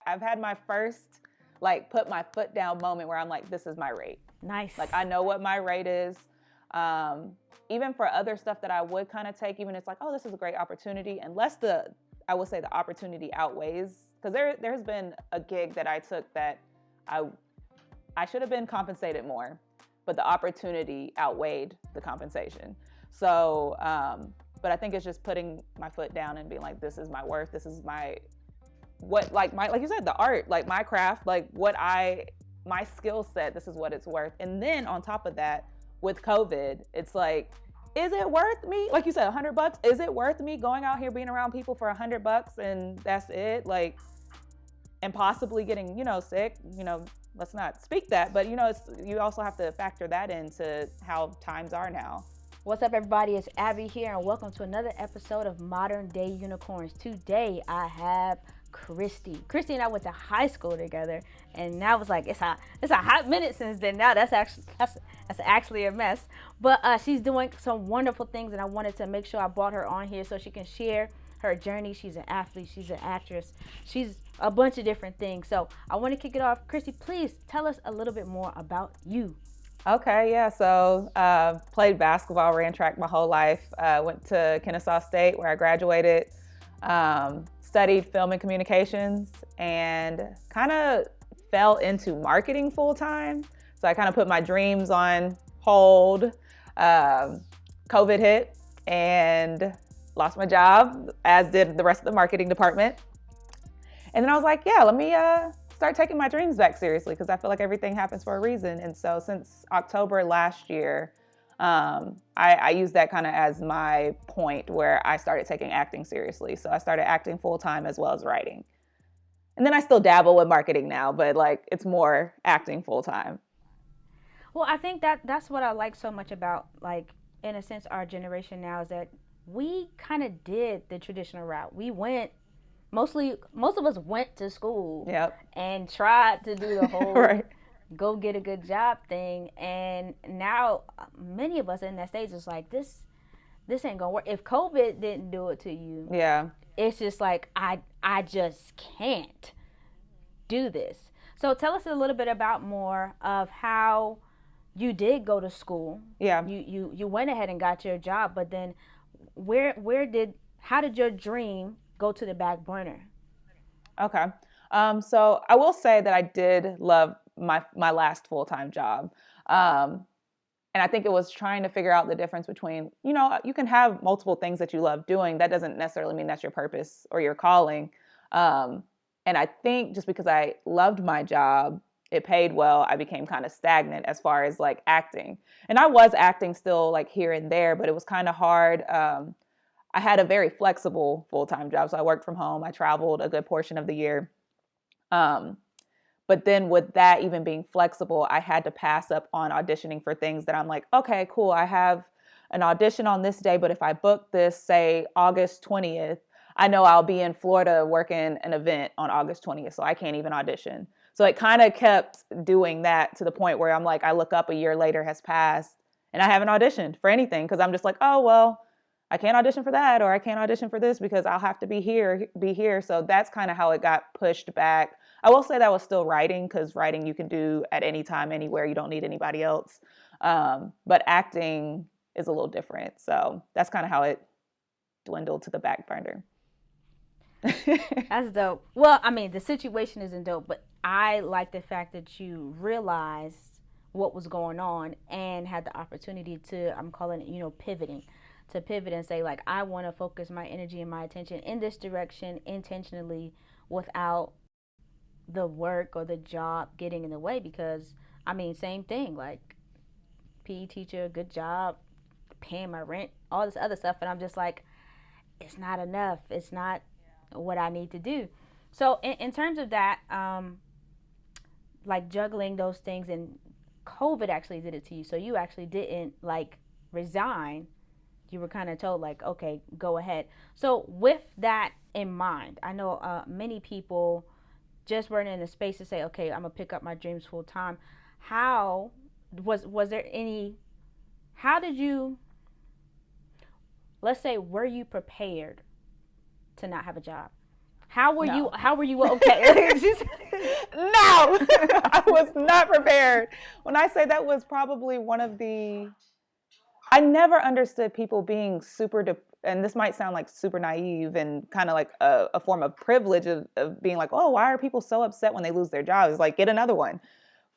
I've had my first like put my foot down moment where I'm like, this is my rate. Nice. Like I know what my rate is. Even for other stuff that I would kind of take, even it's like, oh, this is a great opportunity. Unless I will say the opportunity outweighs, because there has been a gig that I took that I should have been compensated more, but the opportunity outweighed the compensation. So, but I think it's just putting my foot down and being like, this is my worth. This is like you said, the art, like my craft, like my skill set, this is what it's worth. And then on top of that, with COVID, it's like, is it worth me? Like you said, $100, is it worth me going out here being around people for $100 and that's it? Like, and possibly getting, sick, let's not speak that, but you also have to factor that into how times are now. What's up, everybody? It's Abby here, and welcome to another episode of Modern Day Unicorns. Today, I have Christie. Christie and I went to high school together, and now it's like it's a hot minute since then. Now that's actually a mess, but she's doing some wonderful things, and I wanted to make sure I brought her on here so she can share her journey. She's an athlete, she's an actress, she's a bunch of different things. So I want to kick it off. Christie, please tell us a little bit more about you. Okay, yeah. So played basketball, ran track my whole life. Went to Kennesaw State where I graduated. Studied film and communications and kind of fell into marketing full time. So I kind of put my dreams on hold. COVID hit and lost my job, as did the rest of the marketing department. And then I was like, yeah, let me start taking my dreams back seriously, because I feel like everything happens for a reason. And so since October last year, I used that kind of as my point where I started taking acting seriously. So I started acting full time as well as writing. And then I still dabble with marketing now, but like it's more acting full time. Well, I think that's what I like so much about, like, in a sense, our generation now is that we kind of did the traditional route. We went, most of us went to school. Yep. And tried to do the whole right. Go get a good job thing. And now many of us in that stage is like, this ain't gonna work. If COVID didn't do it to you, yeah, it's just like, I just can't do this. So tell us a little bit about more of how you did go to school. Yeah. You went ahead and got your job, but then how did your dream go to the back burner? Okay. So I will say that I did love my last full-time job. And I think it was trying to figure out the difference between, you can have multiple things that you love doing. That doesn't necessarily mean that's your purpose or your calling. And I think just because I loved my job, it paid well, I became kind of stagnant as far as like acting. And I was acting still like here and there, but it was kind of hard. I had a very flexible full-time job. So I worked from home. I traveled a good portion of the year. But then with that even being flexible, I had to pass up on auditioning for things that I'm like, okay, cool. I have an audition on this day, but if I book this, say August 20th, I know I'll be in Florida working an event on August 20th. So I can't even audition. So it kind of kept doing that to the point where I'm like, I look up a year later has passed and I haven't auditioned for anything. Cause I'm just like, oh, well, I can't audition for that, or I can't audition for this because I'll have to be here. So that's kind of how it got pushed back. I will say that was still writing, because writing you can do at any time, anywhere. You don't need anybody else. But acting is a little different. So that's kind of how it dwindled to the back burner. That's dope. Well, I mean, the situation isn't dope, but I like the fact that you realized what was going on and had the opportunity to, I'm calling it, pivoting. To pivot and say, like, I want to focus my energy and my attention in this direction intentionally without the work or the job getting in the way. Because, I mean, same thing, like PE teacher, good job, paying my rent, all this other stuff. And I'm just like, it's not enough. It's not what I need to do. So in terms of that, like juggling those things, and COVID actually did it to you. So you actually didn't like resign. You were kind of told, like, okay, go ahead. So with that in mind, I know many people just weren't in a space to say, okay, I'm going to pick up my dreams full time. How was there any, how did you, let's say, were you prepared to not have a job? How were No. you? How were you okay? No, I was not prepared. When I say that was probably one of the, I never understood people being and this might sound like super naive and kind of like a form of privilege of being like, oh, why are people so upset when they lose their jobs? Like, get another one.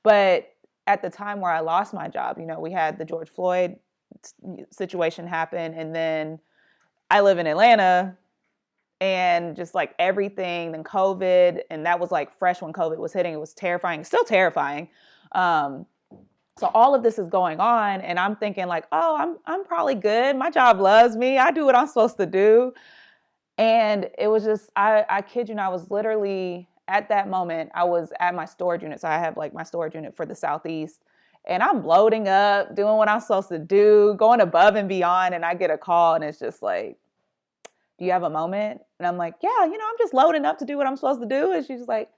But at the time where I lost my job, we had the George Floyd situation happen. And then I live in Atlanta, and just like everything, then COVID, and that was like fresh when COVID was hitting. It was terrifying, still terrifying. Um, so all of this is going on, and I'm thinking like, oh, I'm probably good. My job loves me. I do what I'm supposed to do. And it was just, I kid you not, I was literally at that moment, I was at my storage unit. So I have like my storage unit for the Southeast, and I'm loading up, doing what I'm supposed to do, going above and beyond. And I get a call, and it's just like, do you have a moment? And I'm like, yeah, I'm just loading up to do what I'm supposed to do. And she's like,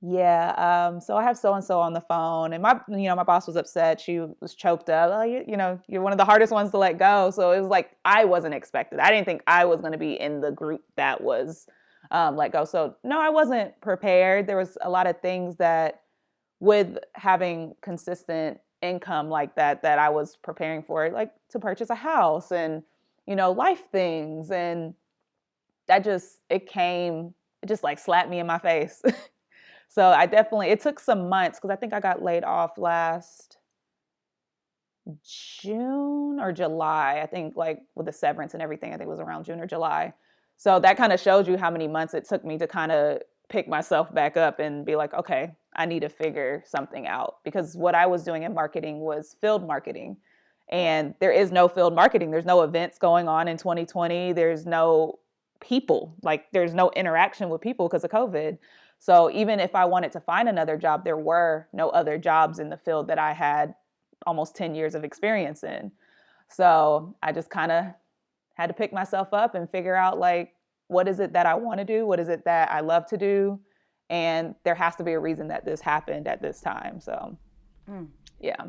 yeah, so I have so-and-so on the phone. And my boss was upset. She was choked up. Oh, you're one of the hardest ones to let go. So it was like, I wasn't expected. I didn't think I was going to be in the group that was let go. So no, I wasn't prepared. There was a lot of things that with having consistent income like that I was preparing for, like to purchase a house and, life things. And it just like slapped me in my face. So it took some months because I think I got laid off last June or July. I think like with the severance and everything, I think it was around June or July. So that kind of shows you how many months it took me to kind of pick myself back up and be like, okay, I need to figure something out, because what I was doing in marketing was field marketing, and there is no field marketing. There's no events going on in 2020. There's no people, like there's no interaction with people because of COVID. So even if I wanted to find another job, there were no other jobs in the field that I had almost 10 years of experience in. So I just kind of had to pick myself up and figure out like, what is it that I want to do? What is it that I love to do? And there has to be a reason that this happened at this time. So, yeah.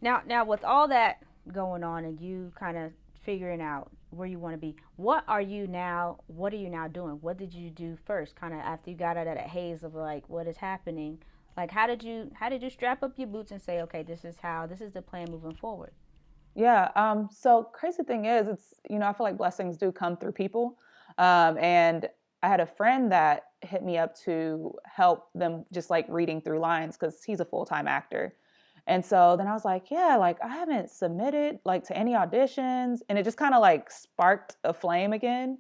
Now with all that going on and you kind of figuring out where you want to be, what are you now doing? What did you do first, kind of after you got out of that haze of like what is happening? Like how did you strap up your boots and say, okay, this is the plan moving forward? Yeah. So crazy thing is, it's, I feel like blessings do come through people. And I had a friend that hit me up to help them just like reading through lines, because he's a full-time actor. And so then I was like, yeah, like I haven't submitted like to any auditions. And it just kind of like sparked a flame again.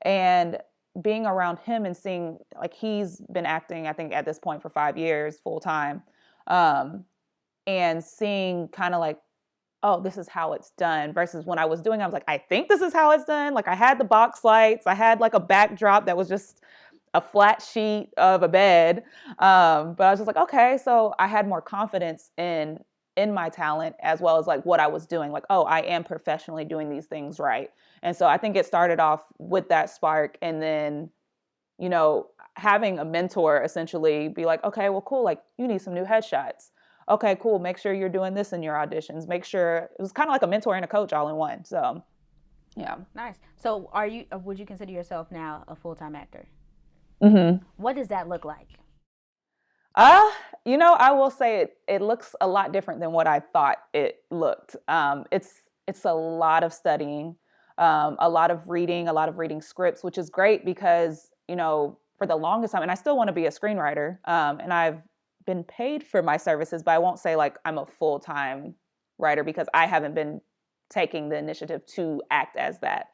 And being around him and seeing like he's been acting, I think at this point for 5 years full time. And seeing kind of like, oh, this is how it's done, versus when I was doing, I was like, I think this is how it's done. Like I had the box lights, I had like a backdrop that was just a flat sheet of a bed. But I was just like, okay, so I had more confidence in my talent, as well as like what I was doing. Like, oh, I am professionally doing these things right. And so I think it started off with that spark, and then, having a mentor essentially be like, okay, well, cool. Like you need some new headshots. Okay, cool. Make sure you're doing this in your auditions. Make sure, it was kind of like a mentor and a coach all in one. So, yeah. Nice. So would you consider yourself now a full-time actor? Mm-hmm. What does that look like? I will say it looks a lot different than what I thought it looked. It's a lot of studying, a lot of reading scripts, which is great because, for the longest time, and I still want to be a screenwriter, and I've been paid for my services, but I won't say like I'm a full-time writer because I haven't been taking the initiative to act as that.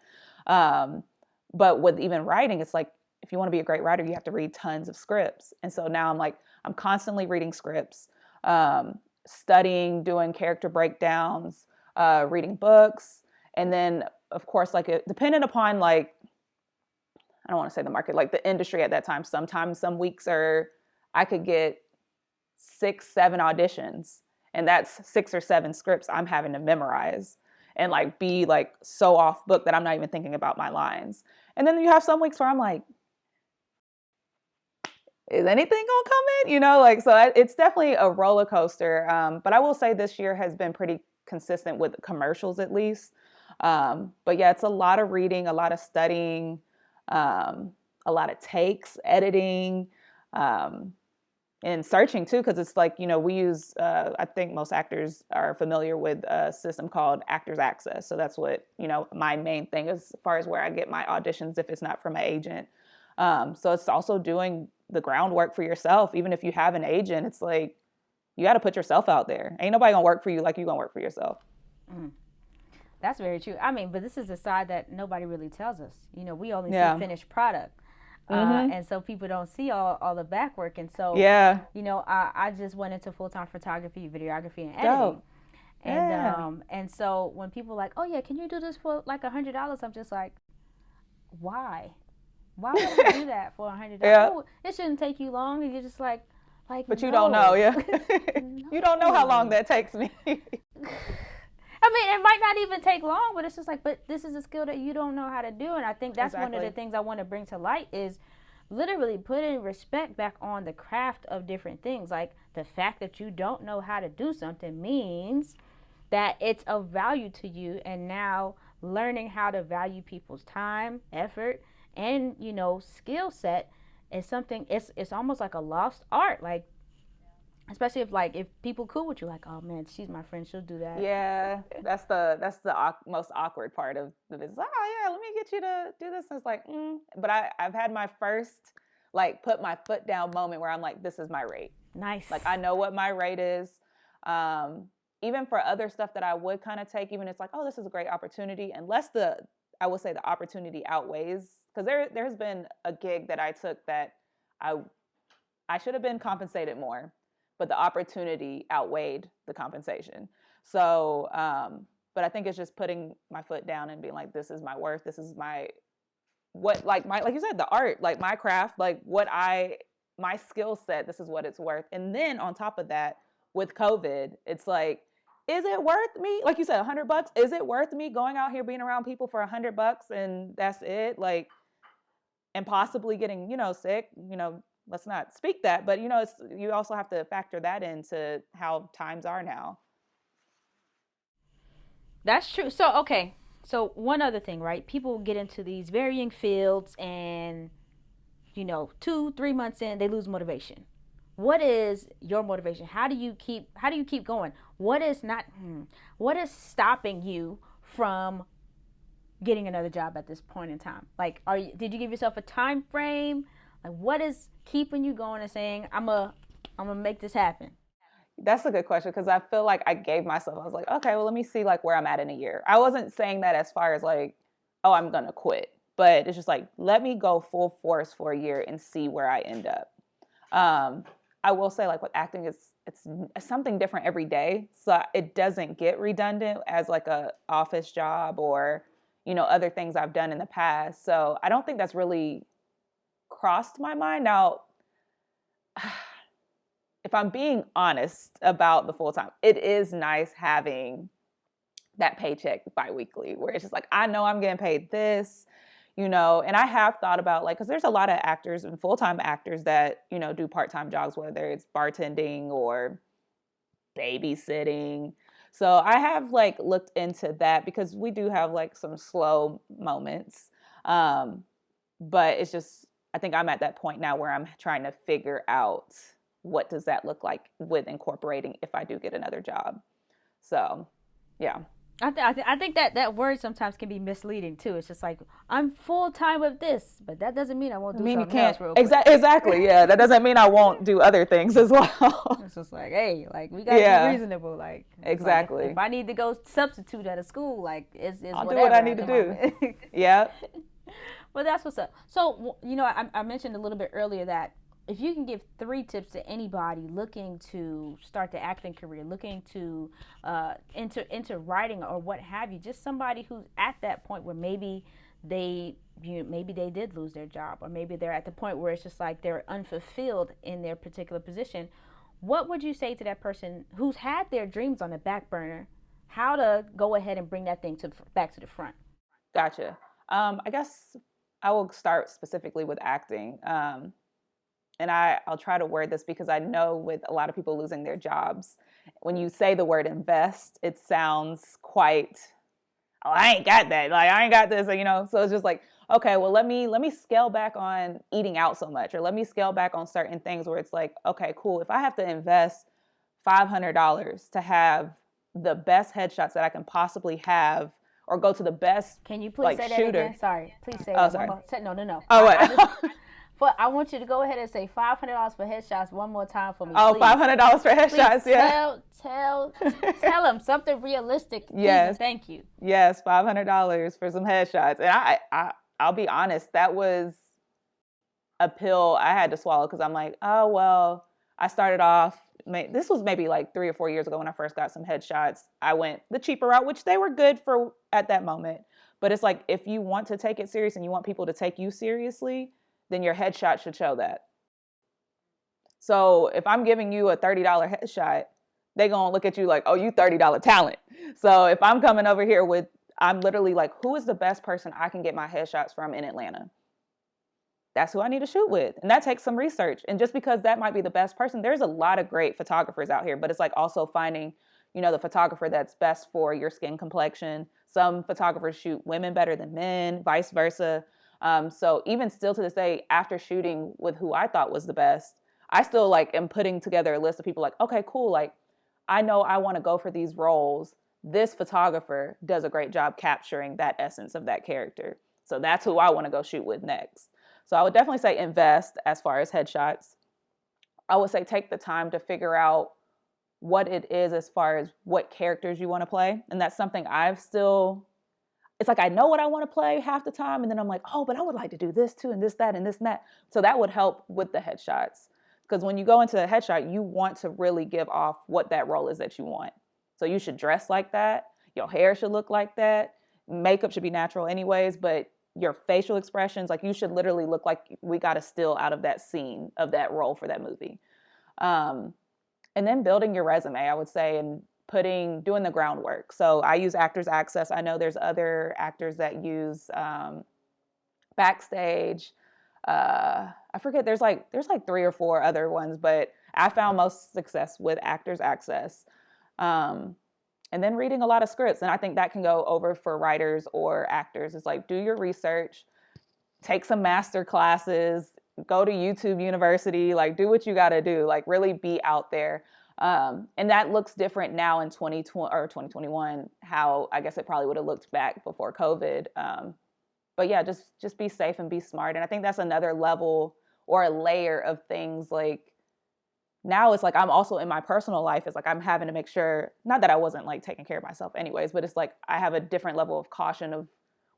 But with even writing, it's like, if you want to be a great writer, you have to read tons of scripts. And so now I'm constantly reading scripts, studying, doing character breakdowns, reading books. And then of course, depending upon like, I don't want to say the market, like the industry at that time, sometimes some weeks I could get 6, 7 auditions, and that's 6 or 7 scripts I'm having to memorize and like be like so off book that I'm not even thinking about my lines. And then you have some weeks where I'm like, is anything gonna come in? So it's definitely a roller coaster. But I will say this year has been pretty consistent with commercials at least. But yeah, it's a lot of reading, a lot of studying, a a lot of takes, editing, and searching too, because it's like, we use, I think most actors are familiar with a system called Actors Access. So that's what, my main thing is as far as where I get my auditions if it's not from an agent. So it's also doing the groundwork for yourself. Even if you have an agent, it's like, you got to put yourself out there. Ain't nobody gonna work for you like you gonna work for yourself. Mm. That's very true. I mean, but this is a side that nobody really tells us. We only Yeah. see finished product. Mm-hmm. And so people don't see all the back work. And so, Yeah. I just went into full-time photography, videography, and editing. Dope. And Yeah. and so when people are like, oh yeah, can you do this for like $100? I'm just like, why? Why would I do that for $100? Yeah. Oh, it shouldn't take you long. And you're just like, But you no. don't know, yeah. No. You don't know how long that takes me. I mean, it might not even take long, but it's just like, but this is a skill that you don't know how to do. And I think that's one of the things I want to bring to light is literally putting respect back on the craft of different things. Like the fact that you don't know how to do something means that it's of value to you. And now learning how to value people's time, effort, and, skill set is something, it's almost like a lost art. Like, especially if people cool with you, like, oh man, she's my friend, she'll do that. Yeah, that's the most awkward part of the business. Oh yeah, let me get you to do this. And it's like, but I've had my first like put my foot down moment where I'm like, this is my rate. Nice. Like I know what my rate is. Even for other stuff that I would kind of take, even it's like, oh, this is a great opportunity. Unless I would say the opportunity outweighs, because there's been a gig that I took that I should have been compensated more, but the opportunity outweighed the compensation. So, but I think it's just putting my foot down and being like, this is my worth. This is like you said, the art, like my craft, like my skill set, this is what it's worth. And then on top of that, with COVID, it's like, is it worth me? Like you said, $100, is it worth me going out here being around people for $100 and that's it? Like, and possibly getting, sick, let's not speak that, but you also have to factor that into how times are now. That's true. So, okay. So one other thing, right? People get into these varying fields and 2-3 months in, they lose motivation. What is your motivation? How do you keep going? What is stopping you from getting another job at this point in time? Like, did you give yourself a time frame? Like, what is keeping you going and saying, I'm gonna make this happen? That's a good question, because I feel like I was like, okay, well, let me see like where I'm at in a year. I wasn't saying that as far as like, oh, I'm gonna quit, but it's just like, let me go full force for a year and see where I end up. I will say, like with acting, it's something different every day, so it doesn't get redundant as like a office job or other things I've done in the past. So I don't think that's really crossed my mind. Now, if I'm being honest about the full time, it is nice having that paycheck biweekly where it's just like, I know I'm getting paid this, and I have thought about like, because there's a lot of actors and full-time actors that, do part-time jobs, whether it's bartending or babysitting. So I have like looked into that because we do have like some slow moments. But it's just, I think I'm at that point now where I'm trying to figure out what does that look like with incorporating if I do get another job. So, yeah. I think that word sometimes can be misleading too. It's just like, I'm full time with this, but that doesn't mean I won't do something else real quick. Exactly, yeah. That doesn't mean I won't do other things as well. It's just like, hey, like we gotta be reasonable. Like, exactly. Like if I need to go substitute at a school, like it's I'll whatever do what I need to do. Yeah. Well, that's what's up. So, I mentioned a little bit earlier that if you can give 3 tips to anybody looking to start the acting career, looking to into writing or what have you, just somebody who's at that point where maybe they did lose their job, or maybe they're at the point where it's just like they're unfulfilled in their particular position, what would you say to that person who's had their dreams on the back burner, how to go ahead and bring that thing back to the front? Gotcha. I guess I will start specifically with acting. And I'll try to word this because I know with a lot of people losing their jobs, when you say the word invest, it sounds quite, oh, I ain't got that. Like, I ain't got this, you know? So it's just like, okay, well, let me scale back on eating out so much, or let me scale back on certain things where it's like, okay, cool. If I have to invest $500 to have the best headshots that I can possibly have, or go to the best, Can you please say that again? Sorry, please say that one more. No. Oh, what? I want you to go ahead and say $500 for headshots one more time for me. Oh, please. $500 for headshots. Please Yeah. Tell them something realistic. Please, Yes. thank you. Yes, $500 for some headshots, and I'll be honest, that was a pill I had to swallow, because I'm like, oh well, I started off. This was maybe like 3 or 4 years ago when I first got some headshots. I went the cheaper route, which they were good for at that moment. But it's like, if you want to take it serious and you want people to take you seriously, then your headshot should show that. So if I'm giving you a $30 headshot, they're going to look at you like, oh, you $30 talent. So if I'm coming over here with, I'm literally like, who is the best person I can get my headshots from in Atlanta? That's who I need to shoot with. And that takes some research. And just because that might be the best person, there's a lot of great photographers out here, but it's like also finding, you know, the photographer that's best for your skin complexion. Some photographers shoot women better than men, vice versa. So even still to this day, after shooting with who I thought was the best, I still like am putting together a list of people like, okay, cool. Like, I know I want to go for these roles. This photographer does a great job capturing that essence of that character. So that's who I want to go shoot with next. So I would definitely say invest as far as headshots. I would say take the time to figure out what it is as far as what characters you want to play. And that's something it's like I know what I want to play half the time. And then I'm like, oh, but I would like to do this too, and this, that, and this, and that. So that would help with the headshots. Because when you go into a headshot, you want to really give off what that role is that you want. So you should dress like that. Your hair should look like that. Makeup should be natural anyways, but your facial expressions, like you should literally look like we got a still out of that scene of that role for that movie. And then building your resume, I would say, and doing the groundwork. So I use Actors Access. I know there's other actors that use Backstage. I forget, there's like 3 or 4 other ones, but I found most success with Actors Access. And then reading a lot of scripts. And I think that can go over for writers or actors. It's like, do your research, take some master classes, go to YouTube University, like do what you got to do, like really be out there. And that looks different now in 2020 or 2021, how I guess it probably would have looked back before COVID. But yeah, just be safe and be smart. And I think that's another level or a layer of things. Like now it's like I'm also in my personal life, it's like I'm having to make sure, not that I wasn't like taking care of myself anyways, but it's like I have a different level of caution of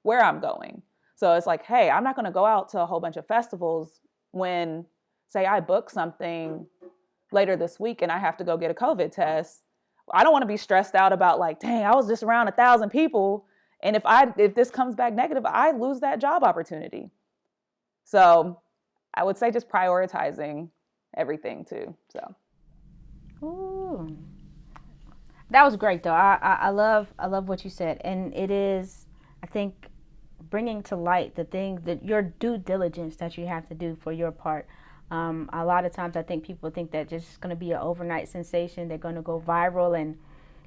where I'm going. So it's like, hey, I'm not going to go out to a whole bunch of festivals when, say, I book something later this week and I have to go get a COVID test. I don't want to be stressed out about like, dang, I was just around 1,000 people. And if this comes back negative, I lose that job opportunity. So I would say just prioritizing everything too. So. Ooh. That was great though. I love what you said. And it is, I think, bringing to light the things that your due diligence that you have to do for your part. A lot of times I think people think that just going to be an overnight sensation. They're going to go viral. And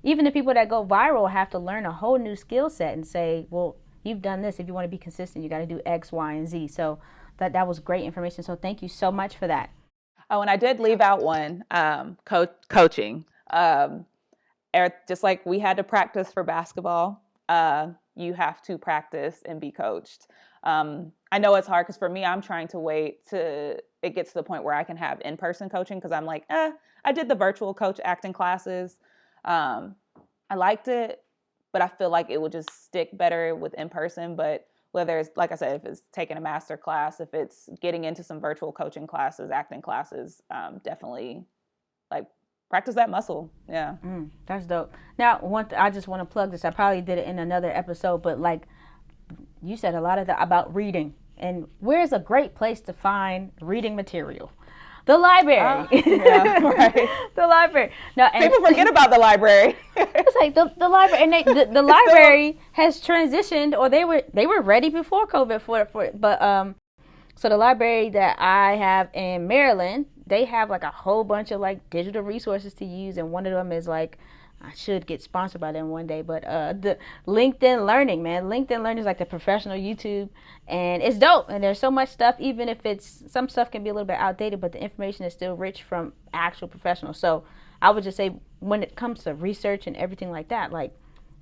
even the people that go viral have to learn a whole new skill set and say, well, you've done this. If you want to be consistent, you got to do X, Y, and Z. So that was great information. So thank you so much for that. Oh, and I did leave out one, coaching. Just like we had to practice for basketball, you have to practice and be coached. I know it's hard because for me, I'm trying to wait till it gets to the point where I can have in-person coaching because I'm like, I did the virtual coach acting classes. I liked it, but I feel like it would just stick better with in-person. But whether it's, like I said, if it's taking a master class, if it's getting into some virtual coaching classes, acting classes, definitely like practice that muscle. Yeah. That's dope. Now, I just want to plug this. I probably did it in another episode, but like you said a lot of about reading. And where's a great place to find reading material? The library. Yeah, right. The library. Now, people forget about the library. It's like the library, and the library has transitioned, or they were ready before COVID but so the library that I have in Maryland, they have like a whole bunch of like digital resources to use, and one of them is like I should get sponsored by them one day, but the LinkedIn Learning, man. LinkedIn Learning is like the professional YouTube, and it's dope. And there's so much stuff, even if it's some stuff can be a little bit outdated, but the information is still rich from actual professionals. So I would just say when it comes to research and everything like that, like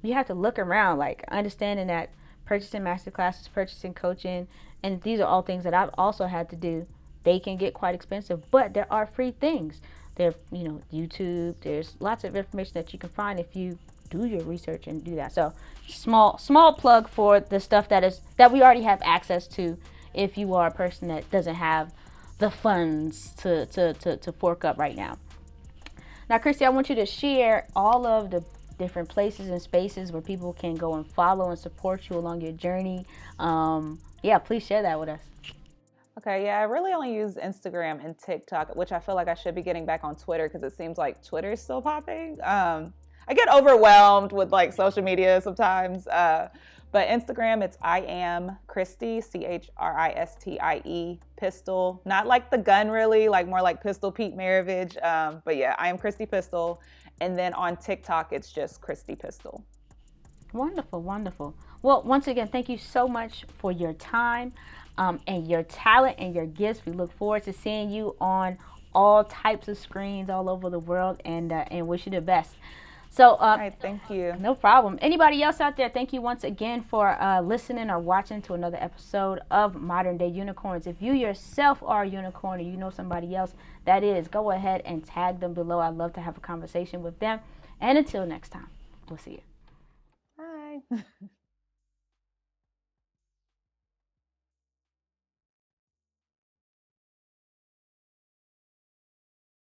you have to look around, like understanding that purchasing master classes, purchasing coaching, and these are all things that I've also had to do. They can get quite expensive, but there are free things. There, YouTube. There's lots of information that you can find if you do your research and do that. So, small plug for the stuff that we already have access to. If you are a person that doesn't have the funds to fork up right now. Now, Christy, I want you to share all of the different places and spaces where people can go and follow and support you along your journey. Please share that with us. Okay, yeah, I really only use Instagram and TikTok, which I feel like I should be getting back on Twitter because it seems like Twitter is still popping. I get overwhelmed with like social media sometimes, but Instagram, it's I am Christie, Christie, Pistol, not like the gun really, like more like Pistol Pete Maravich. But yeah, I am Christie Pistol, and then on TikTok, it's just Christie Pistol. Wonderful, wonderful. Well, once again, thank you so much for your time. And your talent and your gifts. We look forward to seeing you on all types of screens all over the world, and wish you the best. So, all right, thank you. No problem. Anybody else out there, thank you once again for listening or watching to another episode of Modern Day Unicorns. If you yourself are a unicorn or you know somebody else that is, go ahead and tag them below. I'd love to have a conversation with them. And until next time, we'll see you. Bye.